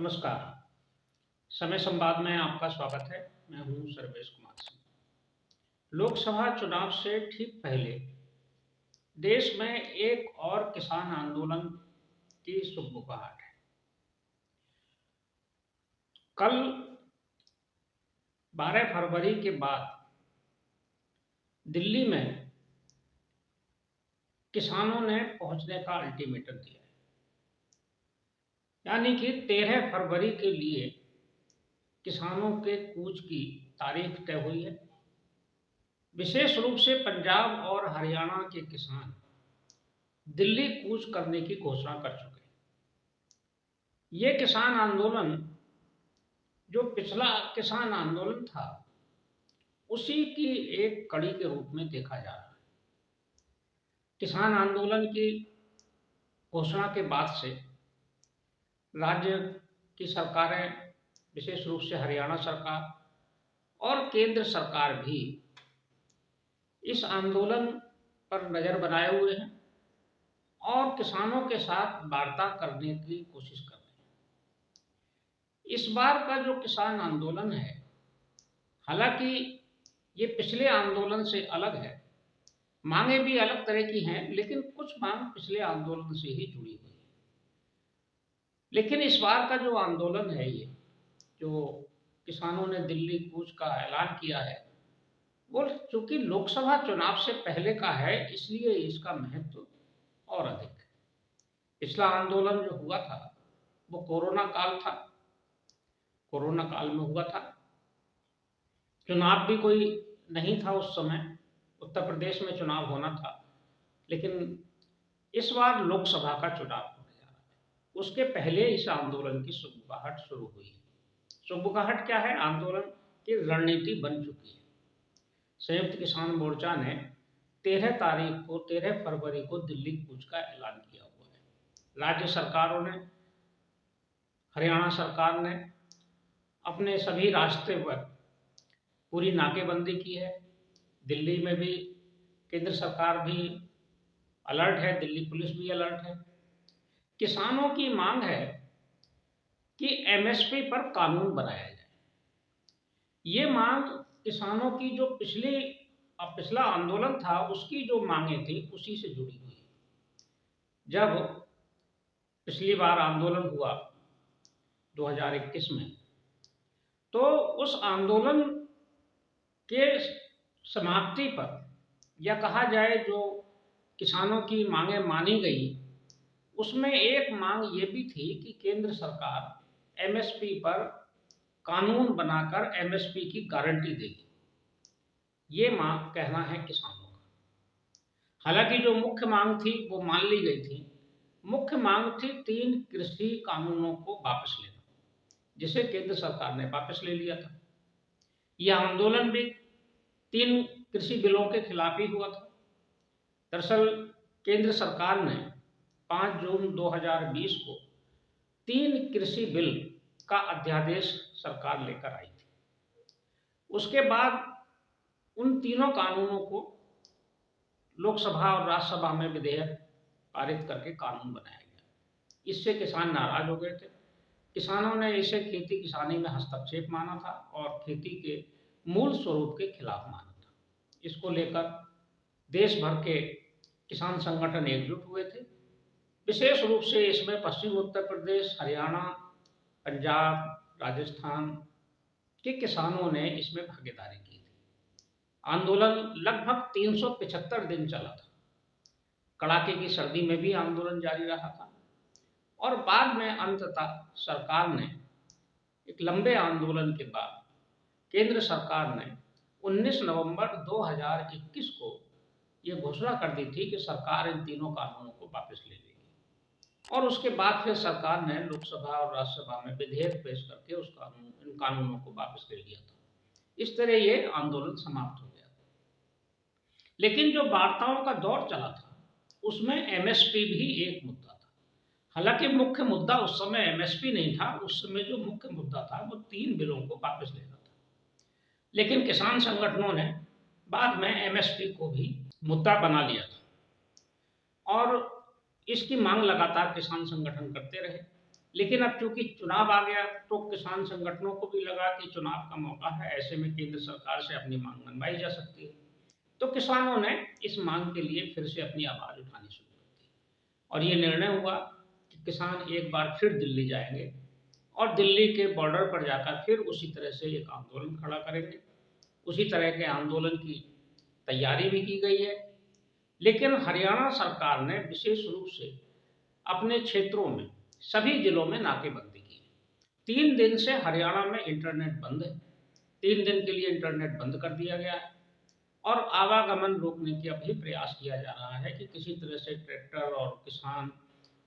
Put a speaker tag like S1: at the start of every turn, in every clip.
S1: नमस्कार। समय संवाद में आपका स्वागत है। मैं हूं सर्वेश कुमार सिंह। लोकसभा चुनाव से ठीक पहले देश में एक और किसान आंदोलन की सुगबुगाहट है। कल 12 फरवरी के बाद दिल्ली में किसानों ने पहुंचने का अल्टीमेटम दिया है, यानी कि 13 फरवरी के लिए किसानों के कूच की तारीख तय हुई है। विशेष रूप से पंजाब और हरियाणा के किसान दिल्ली कूच करने की घोषणा कर चुके हैं। ये किसान आंदोलन जो पिछला किसान आंदोलन था उसी की एक कड़ी के रूप में देखा जा रहा है। किसान आंदोलन की घोषणा के बाद से राज्य की सरकारें, विशेष रूप से हरियाणा सरकार और केंद्र सरकार भी इस आंदोलन पर नज़र बनाए हुए हैं और किसानों के साथ वार्ता करने की कोशिश कर रहे हैं। इस बार का जो किसान आंदोलन है, हालांकि ये पिछले आंदोलन से अलग है, मांगे भी अलग तरह की हैं, लेकिन कुछ मांग पिछले आंदोलन से ही जुड़ी हुई है। लेकिन इस बार का जो आंदोलन है, ये जो किसानों ने दिल्ली कूच का ऐलान किया है, वो चूंकि लोकसभा चुनाव से पहले का है, इसलिए इसका महत्व और अधिक है। पिछला आंदोलन जो हुआ था वो कोरोना काल था। कोरोना काल में हुआ था, चुनाव भी कोई नहीं था उस समय, उत्तर प्रदेश में चुनाव होना था, लेकिन इस बार लोकसभा का चुनाव होने जा रहा है। उसके पहले इस आंदोलन की सुगबुगाहट शुरू हुई है। सुगबुगाहट क्या है? आंदोलन की रणनीति बन चुकी है। संयुक्त किसान मोर्चा ने 13 फरवरी को दिल्ली कूच का ऐलान किया हुआ है। राज्य सरकारों ने, हरियाणा सरकार ने अपने सभी रास्ते पर पूरी नाकेबंदी की है। दिल्ली में भी केंद्र सरकार भी अलर्ट है, दिल्ली पुलिस भी अलर्ट है। किसानों की मांग है कि एमएसपी पर कानून बनाया जाए। ये मांग किसानों की जो पिछला आंदोलन था उसकी जो मांगे थी उसी से जुड़ी हुई है। जब पिछली बार आंदोलन हुआ 2021 में, तो उस आंदोलन के समाप्ति पर, या कहा जाए जो किसानों की मांगे मानी गई, उसमें एक मांग ये भी थी कि केंद्र सरकार एमएसपी पर कानून बनाकर एमएसपी की गारंटी देगी। ये मांग कहना है किसानों का। हालांकि जो मुख्य मांग थी वो मान ली गई थी। मुख्य मांग थी 3 कृषि कानूनों को वापस लेना, जिसे केंद्र सरकार ने वापस ले लिया था। यह आंदोलन भी 3 कृषि बिलों के खिलाफ ही हुआ था। दरअसल केंद्र सरकार ने 5 जून 2020 को 3 कृषि बिल का अध्यादेश सरकार लेकर आई थी। उसके बाद उन तीनों कानूनों को लोकसभा और राज्यसभा में विधेयक पारित करके कानून बनाया गया। इससे किसान नाराज हो गए थे। किसानों ने इसे खेती किसानी में हस्तक्षेप माना था और खेती के मूल स्वरूप के खिलाफ माना था। इसको लेकर देश भर के किसान संगठन एकजुट हुए थे। विशेष रूप से इसमें पश्चिम उत्तर प्रदेश, हरियाणा, पंजाब, राजस्थान के किसानों ने इसमें भागीदारी की थी। आंदोलन लगभग 375 दिन चला था। कड़ाके की सर्दी में भी आंदोलन जारी रहा था और बाद में अंततः सरकार ने, एक लंबे आंदोलन के बाद केंद्र सरकार ने 19 नवंबर 2021 को ये घोषणा कर दी थी कि सरकार इन तीनों कानूनों को वापस ले लेगी। और उसके बाद फिर सरकार ने लोकसभा और राज्यसभा में विधेयक पेश करके इन कानूनों को वापस ले लिया था। इस तरह ये आंदोलन समाप्त हो गया था। लेकिन जो वार्ताओं का दौर चला था उसमें एमएसपी भी एक मुद्दा था। हालांकि मुख्य मुद्दा उस समय एमएसपी नहीं था। उस समय जो मुख्य मुद्दा था वो 3 बिलों को वापस लेना था। लेकिन किसान संगठनों ने बाद में एमएसपी को भी मुद्दा बना लिया था और इसकी मांग लगातार किसान संगठन करते रहे। लेकिन अब चूंकि चुनाव आ गया तो किसान संगठनों को भी लगा कि चुनाव का मौका है, ऐसे में केंद्र सरकार से अपनी मांग मनवाई जा सकती है। तो किसानों ने इस मांग के लिए फिर से अपनी आवाज़ उठानी शुरू कर दी और ये निर्णय हुआ कि किसान एक बार फिर दिल्ली जाएंगे और दिल्ली के बॉर्डर पर जाकर फिर उसी तरह से एक आंदोलन खड़ा करेंगे। उसी तरह के आंदोलन की तैयारी भी की गई है, लेकिन हरियाणा सरकार ने विशेष रूप से अपने क्षेत्रों में सभी जिलों में नाकेबंदी की है। 3 दिन से हरियाणा में इंटरनेट बंद है। 3 दिन के लिए इंटरनेट बंद कर दिया गया है और आवागमन रोकने का भी प्रयास किया जा रहा है कि किसी तरह से ट्रैक्टर और किसान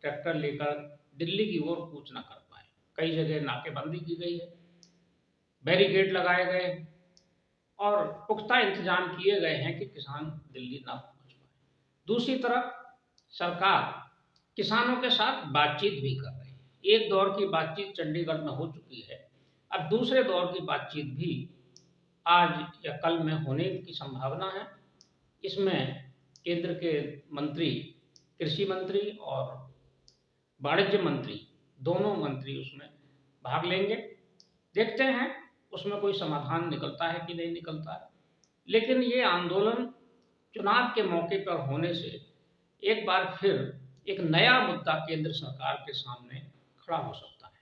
S1: ट्रैक्टर लेकर दिल्ली की ओर कूच ना कर पाए। कई जगह नाकेबंदी की गई है, बैरिकेड लगाए गए और पुख्ता इंतजाम किए गए हैं कि किसान दिल्ली ना पहुंच पाए। दूसरी तरफ सरकार किसानों के साथ बातचीत भी कर रही है। एक दौर की बातचीत चंडीगढ़ में हो चुकी है, अब दूसरे दौर की बातचीत भी आज या कल में होने की संभावना है। इसमें केंद्र के मंत्री, कृषि मंत्री और वाणिज्य मंत्री, दोनों मंत्री उसमें भाग लेंगे। देखते हैं उसमें कोई समाधान निकलता है कि नहीं निकलता है। लेकिन ये आंदोलन चुनाव के मौके पर होने से एक बार फिर एक नया मुद्दा केंद्र सरकार के सामने खड़ा हो सकता है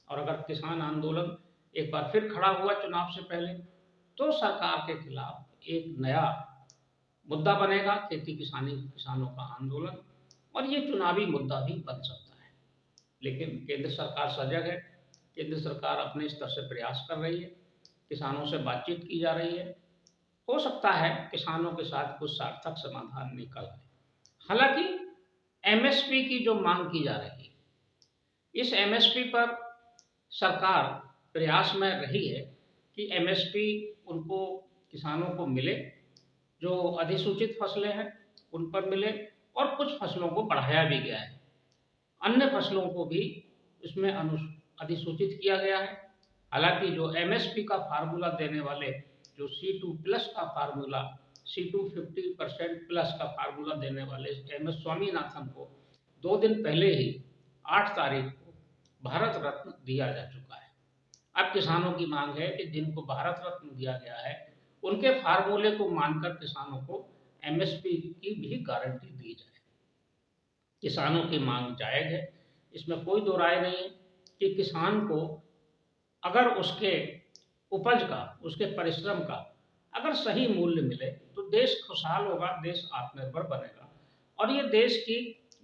S1: और अगर किसान आंदोलन एक बार फिर खड़ा हुआ चुनाव से पहले तो सरकार के खिलाफ एक नया मुद्दा बनेगा खेती किसानी किसानों का आंदोलन और ये चुनावी मुद्दा भी बन सकता है। लेकिन केंद्र सरकार सजग है, केंद्र सरकार अपने स्तर से प्रयास कर रही है, किसानों से बातचीत की जा रही है। हो सकता है किसानों के साथ कुछ सार्थक समाधान निकल आए। हालांकि एमएसपी की जो मांग की जा रही है, इस एमएसपी पर सरकार प्रयास में रही है कि एमएसपी उनको किसानों को मिले, जो अधिसूचित फसलें हैं उन पर मिले और कुछ फसलों को बढ़ाया भी गया है, अन्य फसलों को भी इसमें अधिसूचित किया गया है। हालांकि जो एमएसपी का फार्मूला देने वाले जो C2 प्लस का फार्मूला, C2 50% प्लस का फार्मूला देने वाले MS स्वामीनाथन को 2 दिन पहले ही 8 तारीख को भारत रत्न दिया जा चुका है। अब किसानों की मांग है कि जिनको भारत रत्न दिया गया है उनके फार्मूले को मानकर किसानों को एमएसपी की भी गारंटी दी जाए। किसानों की मांग जायज है, इसमें कोई दो राय नहीं है कि किसान को अगर उसके उपज का, उसके परिश्रम का अगर सही मूल्य मिले तो देश खुशहाल होगा, देश आत्मनिर्भर बनेगा और ये देश की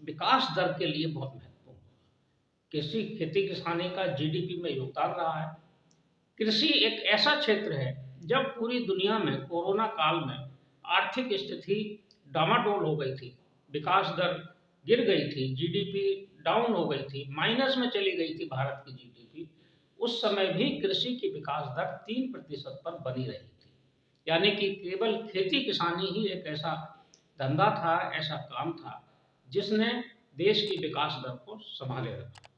S1: विकास दर के लिए बहुत महत्वपूर्ण होगा। कृषि खेती किसानी का जीडीपी में योगदान रहा है। कृषि एक ऐसा क्षेत्र है, जब पूरी दुनिया में कोरोना काल में आर्थिक स्थिति डामाडोल हो गई थी, विकास दर गिर गई थी, जीडीपी डाउन हो गई थी, माइनस में चली गई थी भारत की जीडीपी, उस समय भी कृषि की विकास दर 3% पर बनी रही थी। यानी कि केवल खेती किसानी ही एक ऐसा धंधा था, ऐसा काम था जिसने देश की विकास दर को संभाले रखा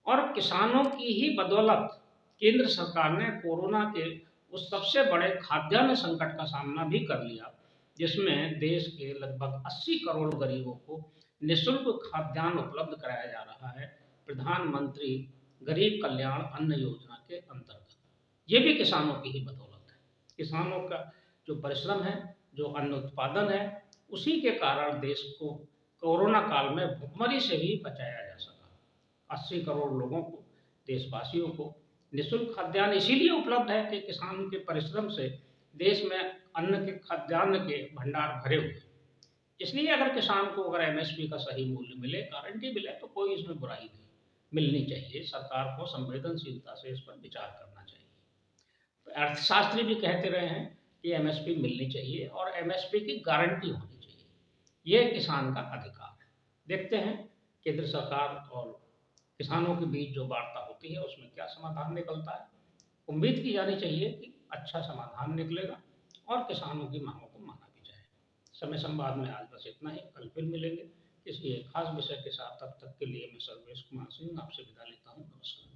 S1: और किसानों की ही बदौलत केंद्र सरकार ने कोरोना के उस सबसे बड़े खाद्यान्न संकट का सामना भी कर लिया, जिसमें देश के लगभग 80 करोड़ गरीबों को निःशुल्क खाद्यान्न उपलब्ध कराया जा रहा है प्रधानमंत्री गरीब कल्याण अन्न योजना के अंतर्गत। ये भी किसानों की ही बदौलत है। किसानों का जो परिश्रम है, जो अन्न उत्पादन है, उसी के कारण देश को कोरोना काल में भुखमरी से भी बचाया जा सका। 80 करोड़ लोगों को, देशवासियों को निःशुल्क खाद्यान्न इसीलिए उपलब्ध है कि किसान के परिश्रम से देश में अन्न के खाद्यान्न के भंडार भरे हुए। इसलिए अगर किसान को अगर एमएसपी का सही मूल्य मिले, गारंटी मिले, तो कोई इसमें बुराई नहीं, मिलनी चाहिए। सरकार को संवेदनशीलता से इस पर विचार करना चाहिए। तो अर्थशास्त्री भी कहते रहे हैं कि एमएसपी मिलनी चाहिए और एमएसपी की गारंटी होनी चाहिए। ये किसान का अधिकार है। देखते हैं केंद्र सरकार और किसानों के बीच जो वार्ता होती है उसमें क्या समाधान निकलता है। उम्मीद की जानी चाहिए कि अच्छा समाधान निकलेगा और किसानों की मांगों को माना भी जाए। समय संवाद में आज बस इतना ही। कल फिर मिलेंगे किसी एक खास विषय के साथ। तब तक के लिए मैं सर्वेश कुमार सिंह आपसे विदा लेता हूँ। नमस्कार।